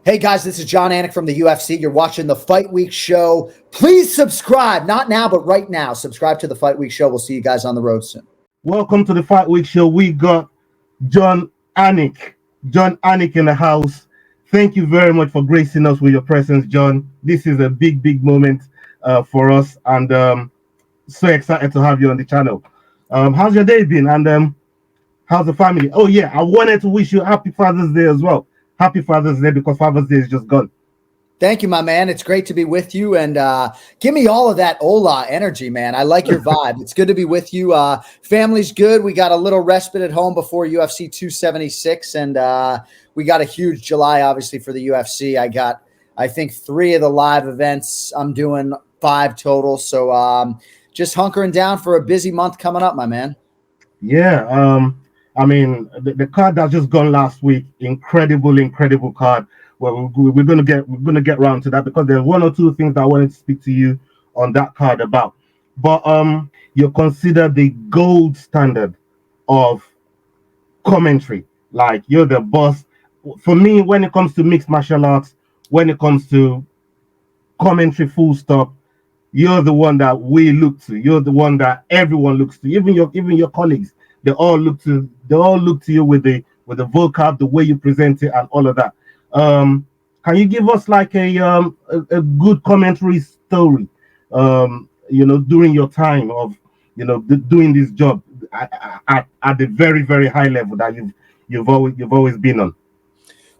Hey guys, this is Jon Anik from the UFC. You're watching the Fight Week show. Please subscribe. Not now, but right now. Subscribe to the Fight Week show. We'll see you guys on the road soon. Welcome to the Fight Week show. We got Jon Anik. Jon Anik in the house. Thank you very much for gracing us with your presence, John. This is a big moment for us, and so excited to have you on the channel. How's your day been, and how's the family? Oh yeah, I wanted to wish you happy Father's Day as well. Happy Father's Day, because Father's Day is just gone. Thank you, my man. It's great to be with you, and give me all of that Ola energy, man. I like your vibe. It's good to be with you. Family's good. We got a little respite at home before UFC 276, and we got a huge July, obviously, for the UFC. I got, I think, 3 of the live events. I'm doing 5 total, so just hunkering down for a busy month coming up, my man. Yeah, I mean, the card that just gone last week, incredible card. Well, we're gonna get around to that, because there's 1 or 2 things that I wanted to speak to you on that card about. But you're considered the gold standard of commentary. Like, you're the boss. For me, when it comes to mixed martial arts, when it comes to commentary, full stop, you're the one that we look to. You're the one that everyone looks to. Even your colleagues, they all look to you with the vocab, the way you present it, and all of that. Can you give us like a good commentary story, during your time of, doing this job at the very high level that you've always been on?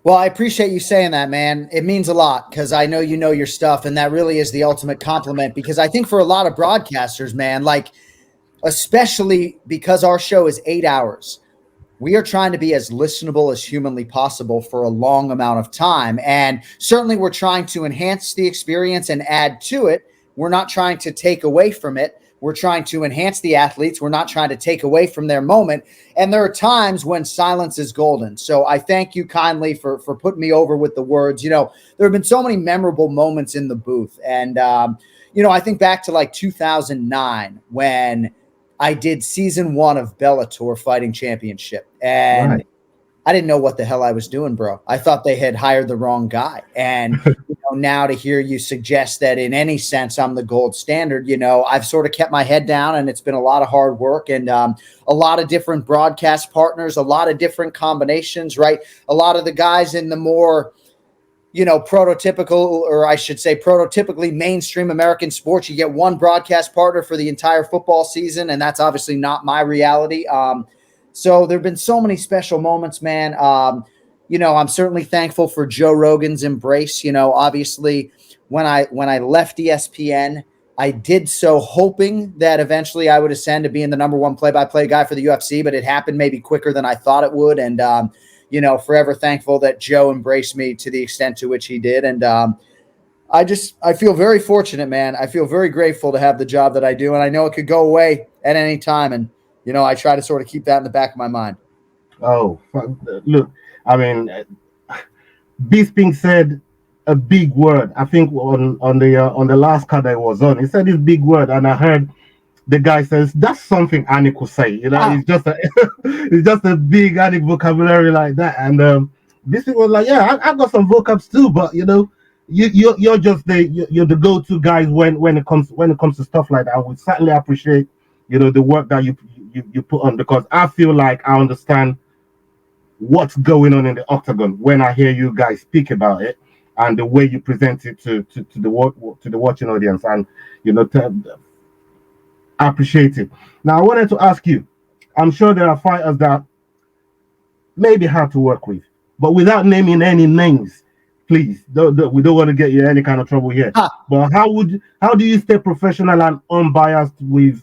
Well, I appreciate you saying that, man. It means a lot, because I know you know your stuff, and that really is the ultimate compliment, because I think for a lot of broadcasters, man, like, especially because our show is 8 hours, we are trying to be as listenable as humanly possible for a long amount of time. And certainly we're trying to enhance the experience and add to it. We're not trying to take away from it. We're trying to enhance the athletes. We're not trying to take away from their moment. And there are times when silence is golden. So I thank you kindly for putting me over with the words. You know, there have been so many memorable moments in the booth. And, I think back to like 2009 when I did season 1 of Bellator Fighting Championship, and right. I didn't know what the hell I was doing, bro. I thought they had hired the wrong guy. And now to hear you suggest that in any sense I'm the gold standard, I've sort of kept my head down, and it's been a lot of hard work, and a lot of different broadcast partners, a lot of different combinations, right? A lot of the guys in the more prototypical, or I should say prototypically mainstream American sports, you get one broadcast partner for the entire football season, and that's obviously not my reality. So there've been so many special moments, man. I'm certainly thankful for Joe Rogan's embrace. Obviously when I left ESPN, I did so hoping that eventually I would ascend to being the #1 play-by-play guy for the UFC, but it happened maybe quicker than I thought it would. And, forever thankful that Joe embraced me to the extent to which he did. And I feel very fortunate, man. I feel very grateful to have the job that I do. And I know it could go away at any time. And, I try to sort of keep that in the back of my mind. Oh, look, I mean, this being said, a big word. I think on the last card I was on, he said this big word, and I heard the guy says that's something Anik would say. It's just a big Anik vocabulary like that. And this thing was like, yeah, I got some vocabs too, but you're just you're the go-to guys when it comes to stuff like that. I would certainly appreciate the work that you put on, because I feel like I understand what's going on in the octagon when I hear you guys speak about it, and the way you present it to the watching audience, and I appreciate it. Now, I wanted to ask you, I'm sure there are fighters that may be hard to work with, but without naming any names, please, we don't want to get you any kind of trouble here. But how do you stay professional and unbiased with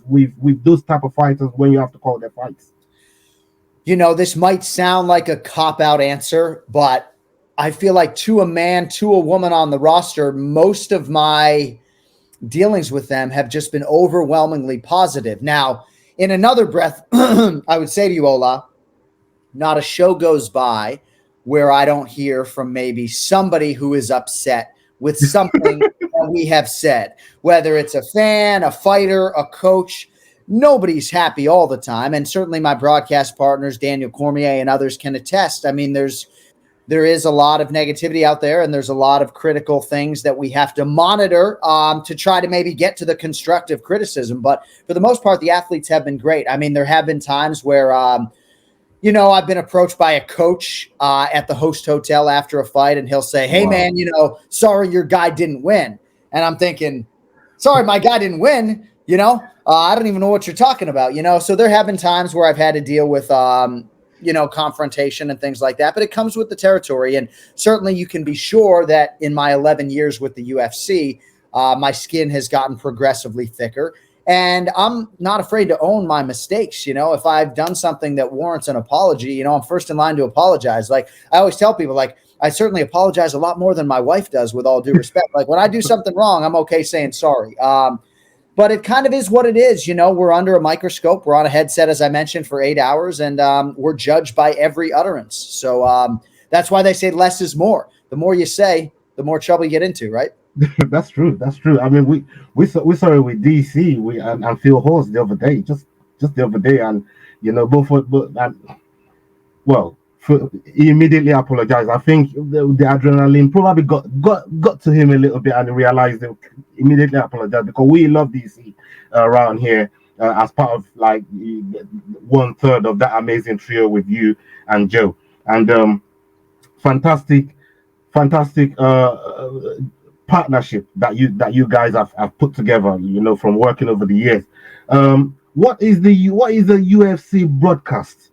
those type of fighters when you have to call their fights? This might sound like a cop-out answer, but I feel like to a man, to a woman on the roster, most of my dealings with them have just been overwhelmingly positive. Now, in another breath, I would say to you, Ola, not a show goes by where I don't hear from maybe somebody who is upset with something that we have said, whether it's a fan, a fighter, a coach. Nobody's happy all the time. And certainly my broadcast partners, Daniel Cormier and others, can attest. I mean, there's there is a lot of negativity out there, and there's a lot of critical things that we have to monitor to try to maybe get to the constructive criticism. But for the most part, the athletes have been great. I mean, there have been times where, I've been approached by a coach at the host hotel after a fight, and he'll say, "Hey, Wow. man, sorry your guy didn't win." And I'm thinking, sorry, my guy didn't win. I don't even know what you're talking about. So there have been times where I've had to deal with, confrontation and things like that, but it comes with the territory. And certainly you can be sure that in my 11 years with the UFC, my skin has gotten progressively thicker, and I'm not afraid to own my mistakes. If I've done something that warrants an apology, I'm first in line to apologize. Like I always tell people, like, I certainly apologize a lot more than my wife does, with all due respect. Like when I do something wrong, I'm okay saying sorry. But it kind of is what it is. We're under a microscope. We're on a headset, as I mentioned, for 8 hours, and we're judged by every utterance. So that's why they say less is more. The more you say, the more trouble you get into, right? That's true. That's true. I mean, we saw it with DC and Phil Horst the other day, just the other day, and both well, he immediately apologized. I think the adrenaline probably got to him a little bit, and he realized that immediately apologized, because we love DC around here as part of like 1/3 of that amazing trio with you and Joe, and fantastic, fantastic partnership that you guys have put together. From working over the years. What is the UFC broadcast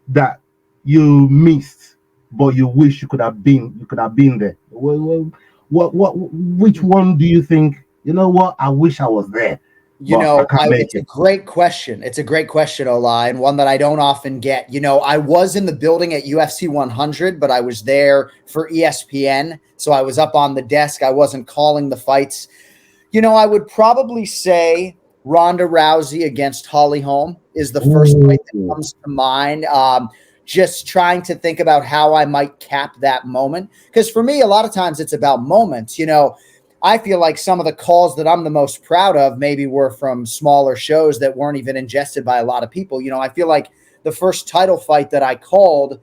that you missed, but you wish you could have been there? Which one do you think, I wish I was there, but I can't make it's a great question. It's a great question, Ola, and one that I don't often get. I was in the building at UFC 100, but I was there for ESPN, so I was up on the desk. I wasn't calling the fights. I would probably say Ronda Rousey against Holly Holm is the first fight that comes to mind. Just trying to think about how I might cap that moment. Because for me, a lot of times it's about moments. I feel like some of the calls that I'm the most proud of maybe were from smaller shows that weren't even ingested by a lot of people. I feel like the first title fight that I called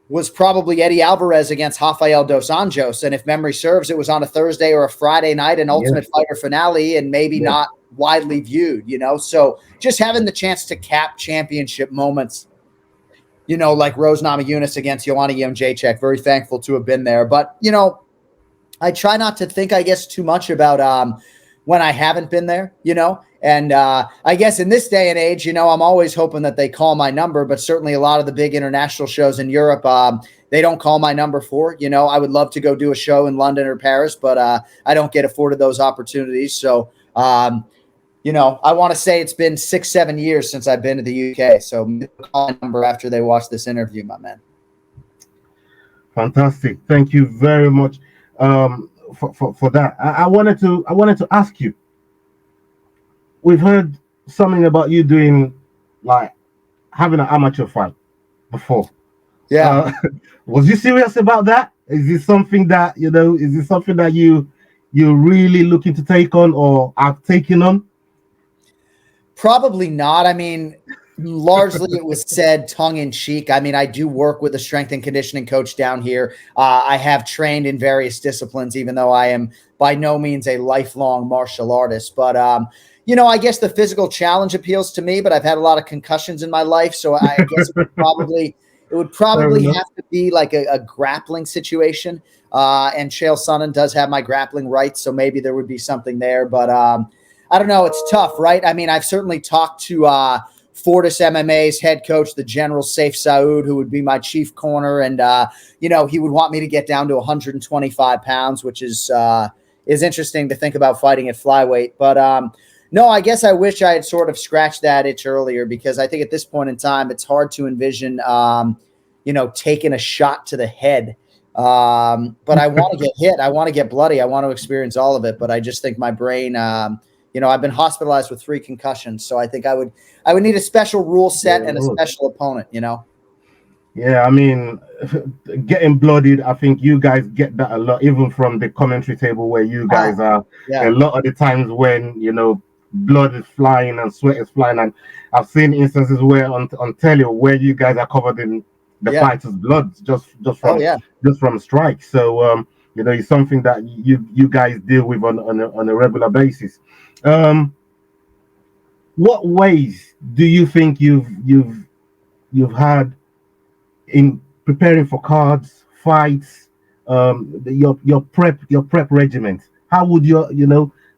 was probably Eddie Alvarez against Rafael dos Anjos. And if memory serves, it was on a Thursday or a Friday night, an Ultimate Fighter finale, and maybe not widely viewed, So just having the chance to cap championship moments, like Rose Namajunas against Joanna Jędrzejczyk, very thankful to have been there. But, I try not to think, I guess, too much about when I haven't been there, and I guess in this day and age, I'm always hoping that they call my number, but certainly a lot of the big international shows in Europe, they don't call my number for. I would love to go do a show in London or Paris, but I don't get afforded those opportunities. So, I want to say it's been 6-7 years since I've been to the UK. So call my number after they watch this interview, my man. Fantastic. Thank you very much for that. I wanted to ask you. We've heard something about you doing, like, having an amateur fight before. Yeah. Was you serious about that? Is this something that you're really looking to take on or have taken on? Probably not. I mean, largely it was said tongue in cheek. I mean, I do work with a strength and conditioning coach down here. I have trained in various disciplines, even though I am by no means a lifelong martial artist. But, I guess the physical challenge appeals to me, but I've had a lot of concussions in my life. So I guess it would probably have to be like a grappling situation. And Chael Sonnen does have my grappling rights. So maybe there would be something there, but, I don't know. It's tough, right? I mean, I've certainly talked to Fortis MMA's head coach, the General Saif Saud, who would be my chief corner. And, he would want me to get down to 125 pounds, which is interesting to think about fighting at flyweight. But no, I guess I wish I had sort of scratched that itch earlier, because I think at this point in time, it's hard to envision, taking a shot to the head. But I want to get hit. I want to get bloody. I want to experience all of it. But I just think my brain, I've been hospitalized with 3 concussions, so I think I would need a special rule set and a special opponent, Yeah, I mean, getting bloodied, I think you guys get that a lot, even from the commentary table where you guys are. Yeah. A lot of the times when, blood is flying and sweat is flying, and I've seen instances where on telly where you guys are covered in the Yeah. fighter's blood just Oh yeah. from strike. So it's something that you guys deal with on a regular basis. Um, what ways do you think you've had in preparing for cards, fights, your prep regiment? How would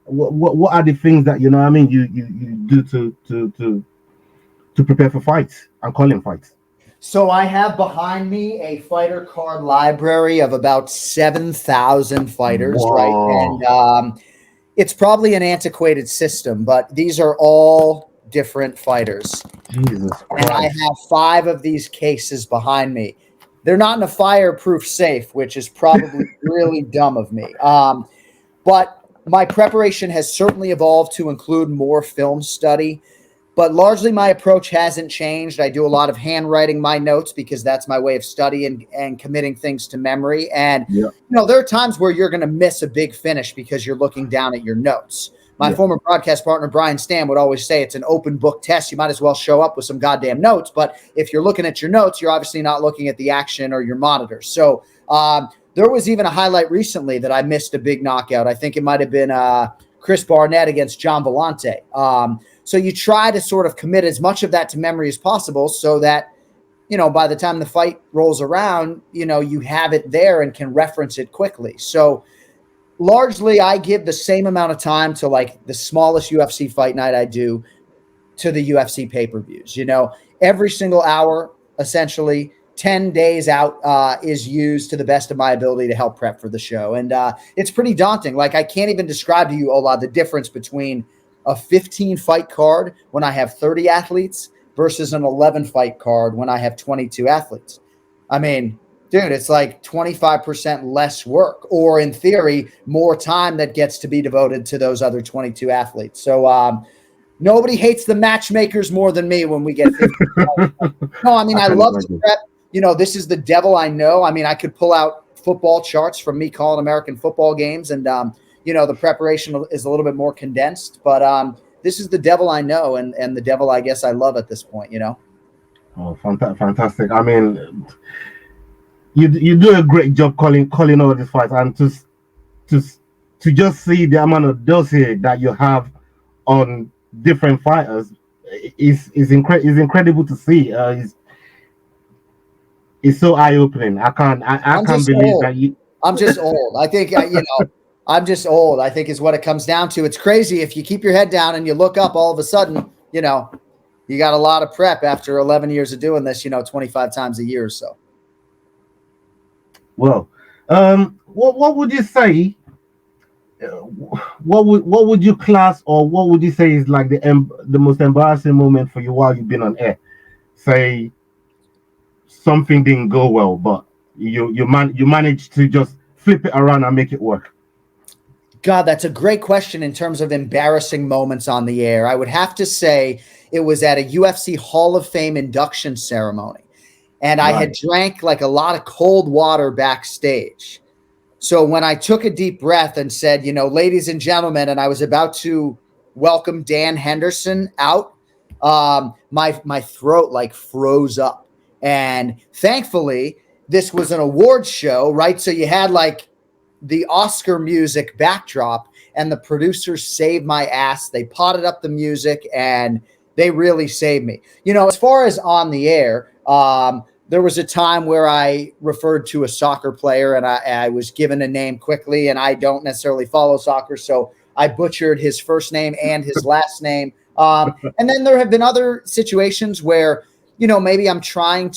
what are the things that what I mean you do to prepare for fights and calling fights? So I have behind me a fighter card library of about 7,000 fighters, right? Wow, And it's probably an antiquated system, but these are all different fighters. Jesus And I Christ. have 5 of these cases behind me. They're not in a fireproof safe, which is probably really dumb of me. But my preparation has certainly evolved to include more film study. But largely, my approach hasn't changed. I do a lot of handwriting my notes because that's my way of studying and committing things to memory. And, Yeah, there are times where you're going to miss a big finish because you're looking down at your notes. My yeah, former broadcast partner, Brian Stam, would always say it's an open book test. You might as well show up with some goddamn notes. But if you're looking at your notes, you're obviously not looking at the action or your monitor. So there was even a highlight recently that I missed a big knockout. I think it might have been Chris Barnett against John Vellante. So you try to sort of commit as much of that to memory as possible so that, by the time the fight rolls around, you have it there and can reference it quickly. So largely I give the same amount of time to like the smallest UFC fight night I do to the UFC pay-per-views. Every single hour, essentially 10 days out is used to the best of my ability to help prep for the show. And it's pretty daunting. Like I can't even describe to you, Ola, the difference between a 15 fight card when I have 30 athletes versus an 11 fight card when I have 22 athletes. I mean, dude, it's like 25% less work, or in theory, more time that gets to be devoted to those other 22 athletes. So, nobody hates the matchmakers more than me when we get 50. No, I mean, I I can love to imagine. prep. This is the devil I know. I mean, I could pull out football charts from me calling American football games, and, the preparation is a little bit more condensed. But this is the devil I know, and the devil I guess I love at this point. Oh, fantastic! I mean, you do a great job calling all these fights, and to to just see the amount of dossier that you have on different fighters is incredible to see. It's so eye opening. I I'm can't just believe old. that you. I'm just old. I think, I'm just old, I think is what it comes down to. It's crazy. If you keep your head down and you look up, all of a sudden, you got a lot of prep after 11 years of doing this, 25 times a year or so. Well, what would you say? What would you class, or what would you say is like the most embarrassing moment for you while you've been on air? Say something didn't go well, but you managed to just flip it around and make it work. God, that's a great question in terms of embarrassing moments on the air. I would have to say it was at a UFC Hall of Fame induction ceremony. And I had Right. drank like a lot of cold water backstage. So when I took a deep breath and said, ladies and gentlemen, and I was about to welcome Dan Henderson out, my throat like froze up. And thankfully, this was an awards show, right? So you had like the Oscar music backdrop, and the producers saved my ass. They potted up the music, and they really saved me. As far as on the air, there was a time where I referred to a soccer player, and I was given a name quickly, and I don't necessarily follow soccer, so I butchered his first name and his last name. And then there have been other situations where, maybe I'm trying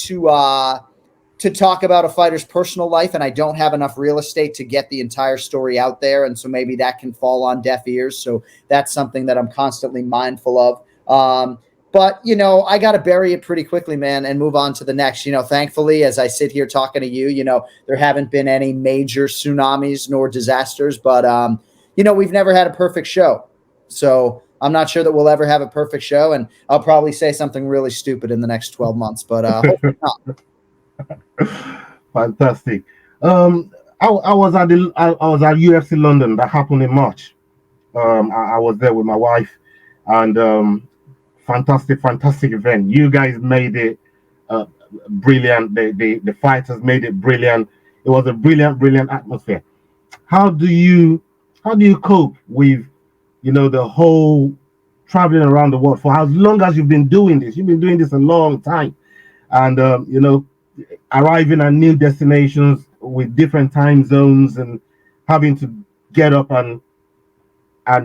to talk about a fighter's personal life, and I don't have enough real estate to get the entire story out there. And so maybe that can fall on deaf ears. So that's something that I'm constantly mindful of. But I got to bury it pretty quickly, man, and move on to the next. Thankfully, as I sit here talking to you, there haven't been any major tsunamis nor disasters, but, we've never had a perfect show. So I'm not sure that we'll ever have a perfect show. And I'll probably say something really stupid in the next 12 months, but hopefully not. Fantastic. I was I was at UFC London that happened in March. I was there with my wife, and fantastic event. You guys made it brilliant. The fighters made it brilliant. It was a brilliant atmosphere. How do you cope with the whole traveling around the world for as long as you've been doing this? You've been doing this a long time, and arriving at new destinations with different time zones and having to get up and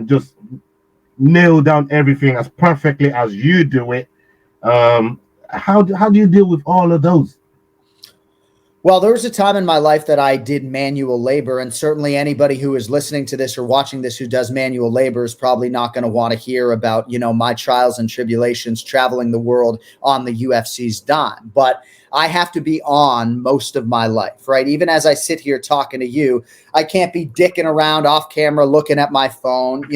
just nail down everything as perfectly as you do it. How do you deal with all of those? Well, there was a time in my life that I did manual labor, and certainly anybody who is listening to this or watching this who does manual labor is probably not going to want to hear about, my trials and tribulations traveling the world on the UFC's dime. But I have to be on most of my life, right? Even as I sit here talking to you, I can't be dicking around off camera looking at my phone.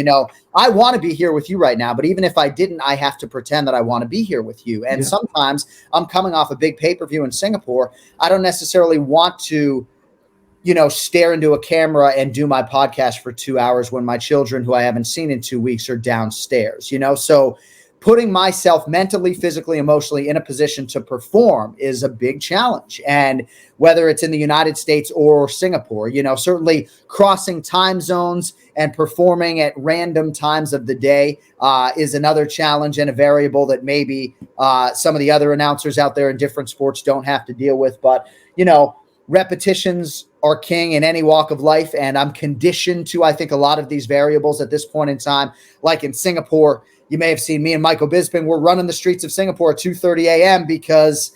I want to be here with you right now, but even if I didn't, I have to pretend that I want to be here with you. And sometimes I'm coming off a big pay-per-view in Singapore. I don't necessarily want to, stare into a camera and do my podcast for 2 hours when my children, who I haven't seen in 2 weeks, are downstairs, so putting myself mentally, physically, emotionally in a position to perform is a big challenge. And whether it's in the United States or Singapore, certainly crossing time zones and performing at random times of the day is another challenge and a variable that maybe some of the other announcers out there in different sports don't have to deal with. But, repetitions are king in any walk of life. And I'm conditioned to, I think, a lot of these variables at this point in time. Like in Singapore, you may have seen me and Michael Bisping. We're running the streets of Singapore at 2:30 a.m. because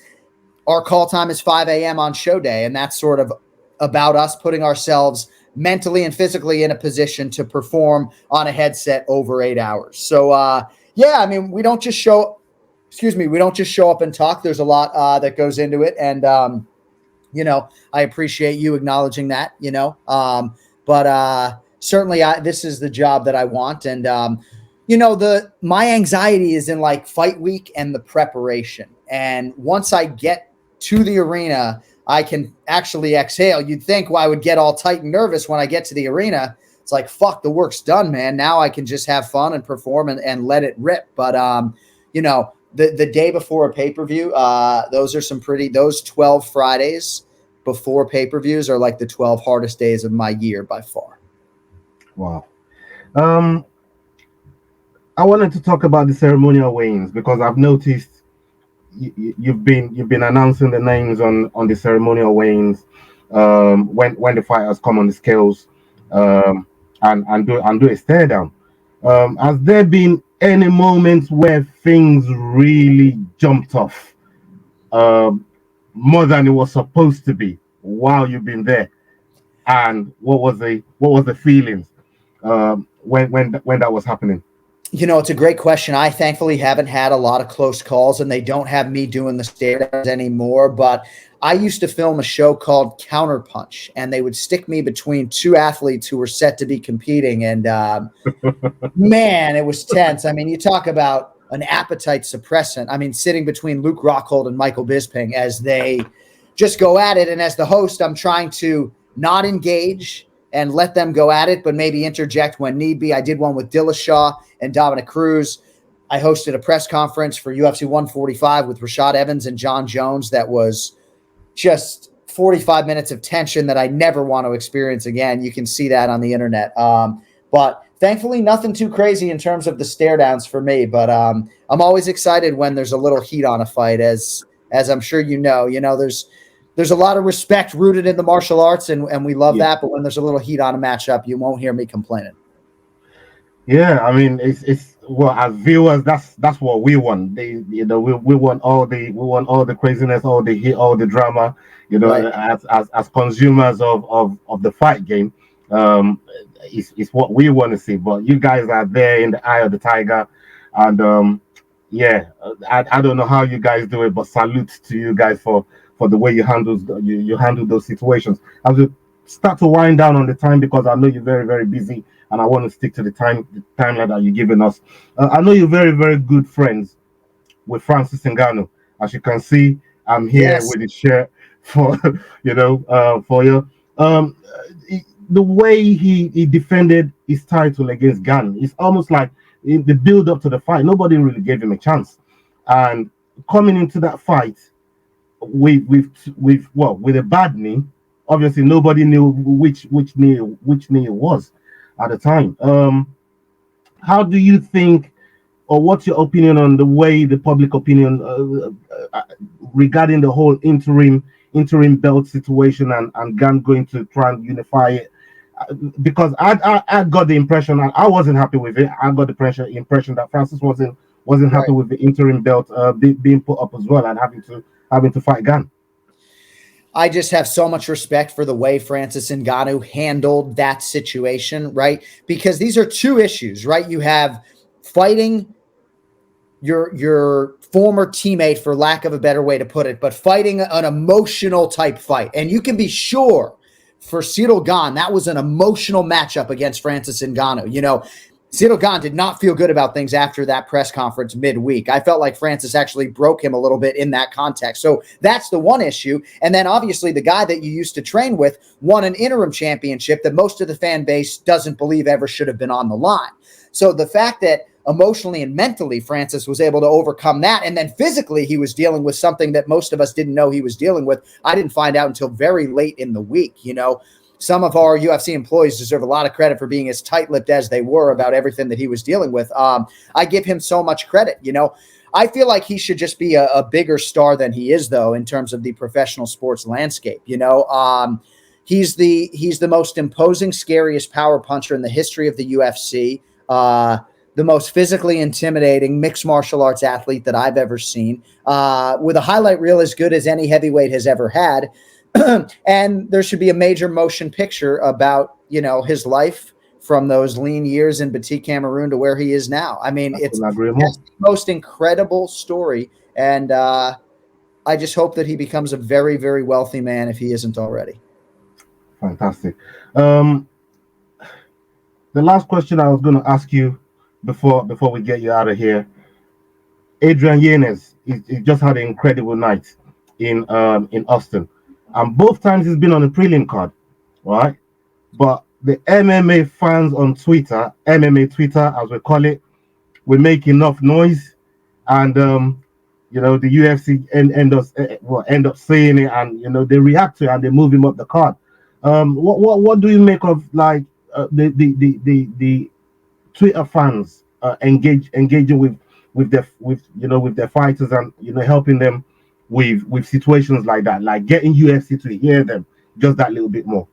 our call time is 5 a.m. on show day. And that's sort of about us putting ourselves mentally and physically in a position to perform on a headset over 8 hours. So, we don't just show up and talk. There's a lot that goes into it. And, I appreciate you acknowledging that, but certainly this is the job that I want. And, my anxiety is in like fight week and the preparation. And once I get to the arena, I can actually exhale. You'd think, well, I would get all tight and nervous when I get to the arena. It's like, fuck, the work's done, man. Now I can just have fun and perform and let it rip. But, the day before a pay-per-view, those 12 Fridays before pay-per-views are like the 12 hardest days of my year by far. Wow. I wanted to talk about the ceremonial weigh-ins because I've noticed you've been announcing the names on the ceremonial weigh-ins when the fighters come on the scales and do a stare down. Has there been any moments where things really jumped off more than it was supposed to be while you've been there? And what was the feelings when that was happening? It's a great question. I thankfully haven't had a lot of close calls, and they don't have me doing the stare downs anymore. But I used to film a show called Counterpunch, and they would stick me between two athletes who were set to be competing. And man, it was tense. I mean, you talk about an appetite suppressant. I mean, sitting between Luke Rockhold and Michael Bisping as they just go at it. And as the host, I'm trying to not engage and let them go at it, but maybe interject when need be. I did one with Dillashaw and Dominic Cruz. I hosted a press conference for UFC 145 with Rashad Evans and John Jones that was just 45 minutes of tension that I never want to experience again. You can see that on the internet. But thankfully, nothing too crazy in terms of the stare downs for me. But I'm always excited when there's a little heat on a fight, as I'm sure you know. There's a lot of respect rooted in the martial arts, and we love that. But when there's a little heat on a matchup, you won't hear me complaining. Yeah, I mean, it's well, as viewers, that's what we want. We want all the craziness, all the heat, all the drama. Right. As consumers of the fight game, it's what we want to see. But you guys are there in the eye of the tiger, and I don't know how you guys do it, but salute to you guys for the way you handle those situations. As we start to wind down on the time, because I know you're very, very busy, and I want to stick to the timeline that you're giving us. I know you're very, very good friends with Francis Ngannou. As you can see, I'm here with his shirt for for you. The way he defended his title against Gunn, it's almost like in the build up to the fight, nobody really gave him a chance. And coming into that fight, with a bad knee. Obviously, nobody knew which knee it was at the time. How do you think, or what's your opinion on the way the public opinion regarding the whole interim belt situation and Gan going to try and unify it? Because I got the impression, and I wasn't happy with it. I got the impression that Francis wasn't happy with the interim belt being put up as well and having to fight Gan. I just have so much respect for the way Francis Ngannou handled that situation, right? Because these are two issues, right? You have fighting your former teammate, for lack of a better way to put it, but fighting an emotional type fight. And you can be sure for Ciryl Gane, that was an emotional matchup against Francis Ngannou. You know, Ciryl Gane did not feel good about things after that press conference midweek. I felt like Francis actually broke him a little bit in that context. So that's the one issue. And then obviously the guy that you used to train with won an interim championship that most of the fan base doesn't believe ever should have been on the line. So the fact that emotionally and mentally Francis was able to overcome that, and then physically he was dealing with something that most of us didn't know he was dealing with, I didn't find out until very late in the week. You know, some of our UFC employees deserve a lot of credit for being as tight-lipped as they were about everything that he was dealing with. I give him so much credit. You know, I feel like he should just be a bigger star than he is, though, in terms of the professional sports landscape. You know, he's the most imposing, scariest power puncher in the history of the UFC. The most physically intimidating mixed martial arts athlete that I've ever seen, with a highlight reel as good as any heavyweight has ever had. And there should be a major motion picture about, you know, his life from those lean years in Petit Cameroon to where he is now. I mean, it's the most incredible story. And I just hope that he becomes a very, very wealthy man if he isn't already. Fantastic. The last question I was going to ask you before we get you out of here, Adrian Yanez, he just had an incredible night in Austin. And both times he's been on a prelim card, right? But the MMA fans on Twitter, MMA Twitter, as we call it, we make enough noise, and you know, the UFC end up saying it, and you know, they react to it and they move him up the card. What do you make of like the Twitter fans engaging with their fighters, and you know, helping them with situations like that, like getting UFC to hear them just that little bit more?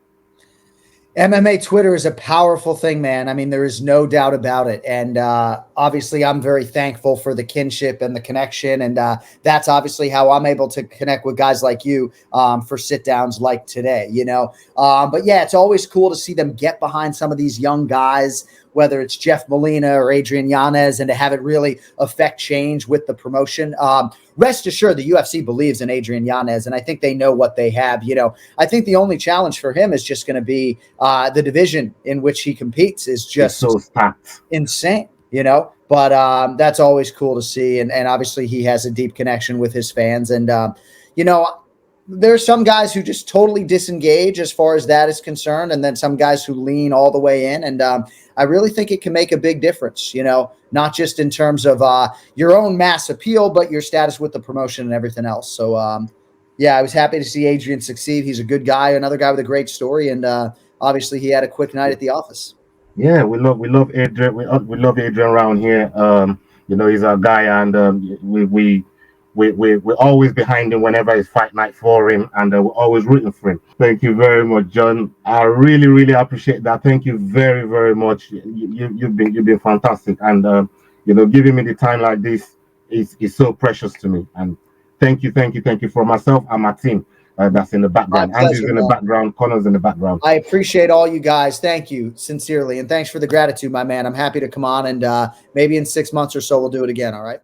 MMA Twitter is a powerful thing, man. I mean, there is no doubt about it. And obviously, I'm very thankful for the kinship and the connection. And that's obviously how I'm able to connect with guys like you for sit downs like today, you know. But yeah, it's always cool to see them get behind some of these young guys, whether it's Jeff Molina or Adrian Yanez, and to have it really affect change with the promotion. Rest assured, the UFC believes in Adrian Yanez, and I think they know what they have. You know, I think the only challenge for him is just going to be the division in which he competes is just so stacked, insane, you know. But that's always cool to see, and obviously he has a deep connection with his fans, and you know, there's some guys who just totally disengage as far as that is concerned, and then some guys who lean all the way in, and I really think it can make a big difference, you know, not just in terms of your own mass appeal, but your status with the promotion and everything else. So, yeah, I was happy to see Adrian succeed. He's a good guy, another guy with a great story, and obviously he had a quick night at the office. Yeah, we love Adrian. We love Adrian around here. You know, he's our guy, and we're always behind him whenever it's fight night for him, and we're always rooting for him. Thank you very much, John. I really appreciate that. Thank you very, very much. You've been fantastic, and you know, giving me the time like this is so precious to me. And thank you for myself and my team that's in the background. Andrew's in the background, Connor's in the background. I appreciate all you guys. Thank you sincerely, and thanks for the gratitude, my man. I'm happy to come on, and maybe in 6 months or so we'll do it again. All right.